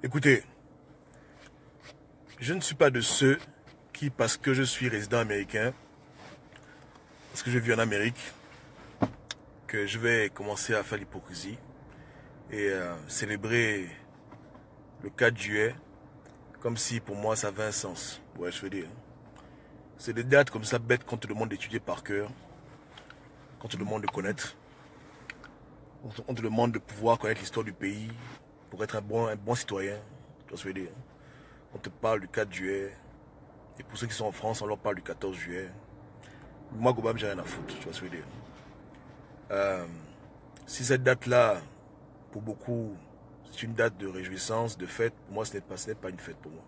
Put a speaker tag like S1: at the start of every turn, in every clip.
S1: Écoutez, je ne suis pas de ceux qui, parce que je suis résident américain, parce que je vis en Amérique, que je vais commencer à faire l'hypocrisie et célébrer le 4 juillet comme si pour moi ça avait un sens. Ouais, je veux dire. C'est des dates comme ça bêtes qu'on te demande d'étudier par cœur, qu'on te demande de connaître, on te demande de pouvoir connaître l'histoire du pays pour être un bon citoyen. Tu vois ce que je veux dire. On te parle du 4 juillet. Et pour ceux qui sont en France, on leur parle du 14 juillet. Moi, Gobam, j'ai rien à foutre, tu vois ce que je veux dire. Si cette date-là, pour beaucoup, c'est une date de réjouissance, de fête, pour moi, ce n'est pas une fête pour moi.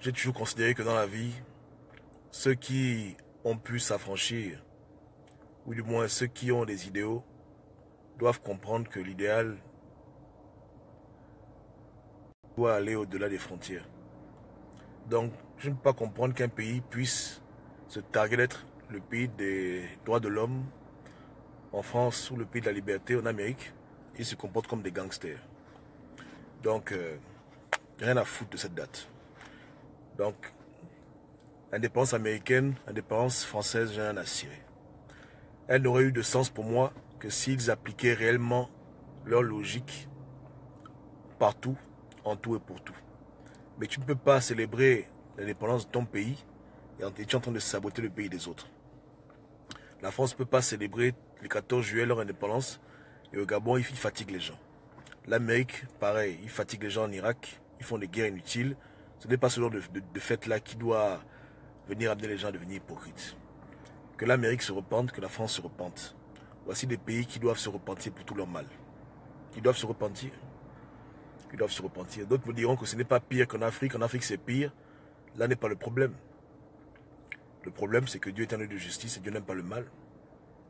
S1: J'ai toujours considéré que dans la vie, ceux qui ont pu s'affranchir, ou du moins ceux qui ont des idéaux, doivent comprendre que l'idéal doit aller au-delà des frontières. Donc, je ne peux pas comprendre qu'un pays puisse se targuer d'être le pays des droits de l'homme en France ou le pays de la liberté en Amérique. Ils se comportent comme des gangsters. Donc, rien à foutre de cette date. Donc, indépendance américaine, indépendance française, j'ai rien à cirer. Elle n'aurait eu de sens pour moi que s'ils appliquaient réellement leur logique partout, en tout et pour tout. Mais tu ne peux pas célébrer l'indépendance de ton pays et tu es en train de saboter le pays des autres. La France ne peut pas célébrer le 14 juillet leur indépendance et au Gabon, ils fatiguent les gens. L'Amérique, pareil, ils fatiguent les gens en Irak, ils font des guerres inutiles. Ce n'est pas ce genre de fête-là qui doit venir amener les gens à devenir hypocrites. Que l'Amérique se repente, que la France se repente. Voici des pays qui doivent se repentir pour tout leur mal. Ils doivent se repentir. Ils doivent se repentir. D'autres me diront que ce n'est pas pire qu'en Afrique. En Afrique, c'est pire. Là n'est pas le problème. Le problème, c'est que Dieu est un Dieu de justice et Dieu n'aime pas le mal.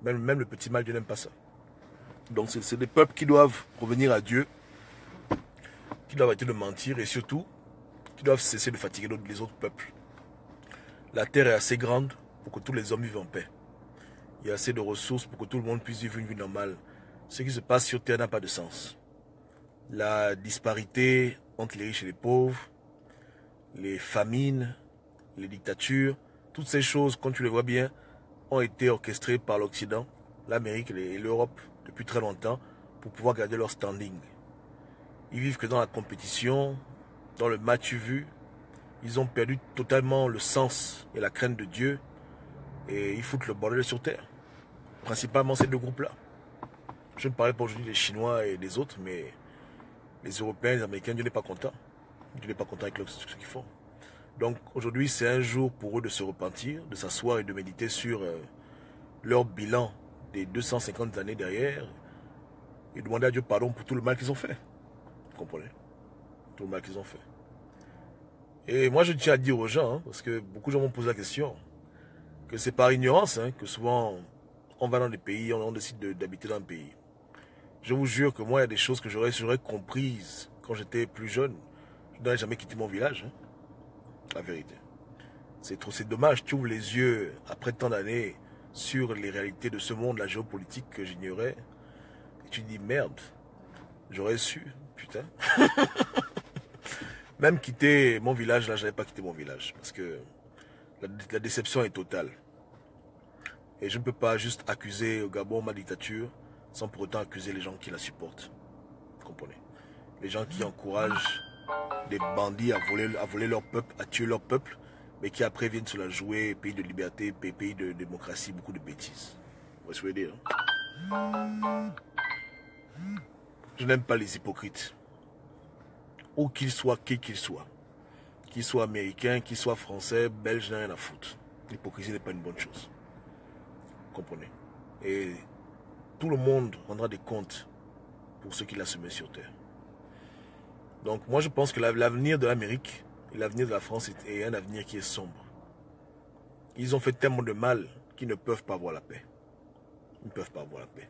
S1: Même le petit mal, Dieu n'aime pas ça. Donc c'est des peuples qui doivent revenir à Dieu, qui doivent arrêter de mentir et surtout, qui doivent cesser de fatiguer les autres peuples. La terre est assez grande pour que tous les hommes vivent en paix. Il y a assez de ressources pour que tout le monde puisse vivre une vie normale. Ce qui se passe sur terre n'a pas de sens. La disparité entre les riches et les pauvres, les famines, les dictatures, toutes ces choses, quand tu les vois bien, ont été orchestrées par l'Occident, l'Amérique et l'Europe depuis très longtemps pour pouvoir garder leur standing. Ils vivent que dans la compétition, dans le match vu. Ils ont perdu totalement le sens et la crainte de Dieu et ils foutent le bordel sur terre. Principalement ces deux groupes-là. Je ne parlais pas aujourd'hui des Chinois et des autres, mais les Européens, les Américains, Dieu n'est pas content. Dieu n'est pas content avec ce qu'ils font. Donc aujourd'hui, c'est un jour pour eux de se repentir, de s'asseoir et de méditer sur leur bilan des 250 années derrière et demander à Dieu pardon pour tout le mal qu'ils ont fait. Vous comprenez? Tout le mal qu'ils ont fait. Et moi, je tiens à dire aux gens, hein, parce que beaucoup de gens m'ont posé la question, que c'est par ignorance que souvent on va dans des pays, on décide d'habiter dans un pays. Je vous jure que moi, il y a des choses que j'aurais comprises quand j'étais plus jeune. Je n'aurais jamais quitté mon village, hein, la vérité. C'est dommage, tu ouvres les yeux après tant d'années sur les réalités de ce monde, la géopolitique que j'ignorais. Et tu te dis, merde, j'aurais su, putain. Même quitter mon village, là, je n'avais pas quitté mon village. Parce que la déception est totale. Et je ne peux pas juste accuser au Gabon ma dictature sans pour autant accuser les gens qui la supportent. Vous comprenez? Les gens qui encouragent des bandits à voler leur peuple, à tuer leur peuple, mais qui après viennent se la jouer, pays de liberté, pays de démocratie, beaucoup de bêtises. Vous voyez ce que je veux dire? Je n'aime pas les hypocrites. Où qu'ils soient, qui qu'ils soient. Qu'ils soient américains, qu'ils soient français, belges, je n'ai rien à foutre. L'hypocrisie n'est pas une bonne chose. Vous comprenez? Et tout le monde rendra des comptes pour ceux qui l'a semé sur terre. Donc moi je pense que l'avenir de l'Amérique et l'avenir de la France est un avenir qui est sombre. Ils ont fait tellement de mal qu'ils ne peuvent pas avoir la paix. Ils ne peuvent pas avoir la paix.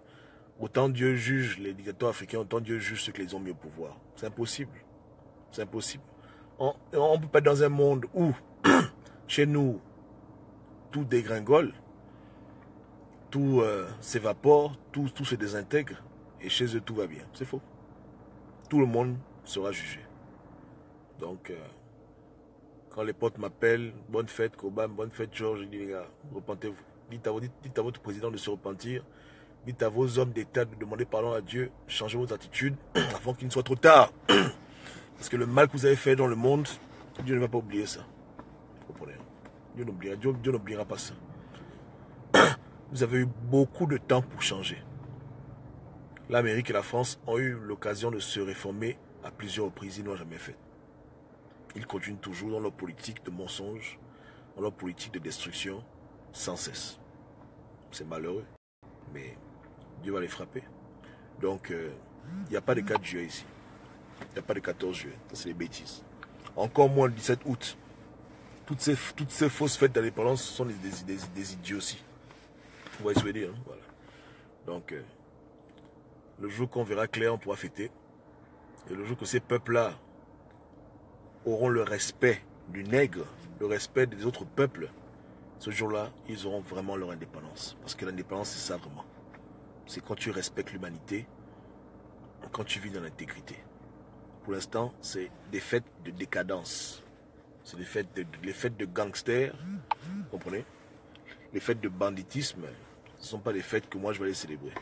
S1: Autant Dieu juge les dictateurs africains, autant Dieu juge ceux qui les ont mis au pouvoir. C'est impossible. C'est impossible. On ne peut pas être dans un monde où, chez nous, tout dégringole, tout s'évapore, tout se désintègre, et chez eux tout va bien. C'est faux. Tout le monde sera jugé. Donc, quand les potes m'appellent, bonne fête Cobham, bonne fête Georges, je dis les gars, repentez-vous. Dites à votre président de se repentir. Dites à vos hommes d'État de demander pardon à Dieu. Changez vos attitudes avant qu'il ne soit trop tard. Parce que le mal que vous avez fait dans le monde, Dieu ne va pas oublier ça. Vous comprenez? Dieu n'oubliera pas ça. Vous avez eu beaucoup de temps pour changer. L'Amérique et la France ont eu l'occasion de se réformer à plusieurs reprises. Ils n'ont jamais fait. Ils continuent toujours dans leur politique de mensonge, dans leur politique de destruction, sans cesse. C'est malheureux, mais Dieu va les frapper. Donc, il n'y a pas de 4 juillet ici. Il n'y a pas de 14 juillet. C'est des bêtises. Encore moins le 17 août. Toutes ces fausses fêtes d'indépendance sont des idioties. Vous voyez ce que je veux dire, hein? Voilà. Donc, le jour qu'on verra clair, on pourra fêter. Et le jour que ces peuples-là auront le respect du nègre, le respect des autres peuples, ce jour-là, ils auront vraiment leur indépendance. Parce que l'indépendance, c'est ça vraiment. C'est quand tu respectes l'humanité, quand tu vis dans l'intégrité. Pour l'instant, c'est des fêtes de décadence. C'est des fêtes de gangsters, vous comprenez? Les fêtes de banditisme, ce ne sont pas des fêtes que moi je vais les célébrer.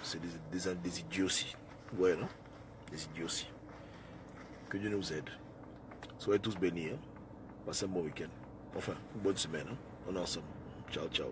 S1: C'est des idioties. Ouais, non? Des idioties. Que Dieu nous aide. Soyez tous bénis. Hein? Passez un bon week-end. Enfin, une bonne semaine. Hein? On est ensemble. Ciao, ciao.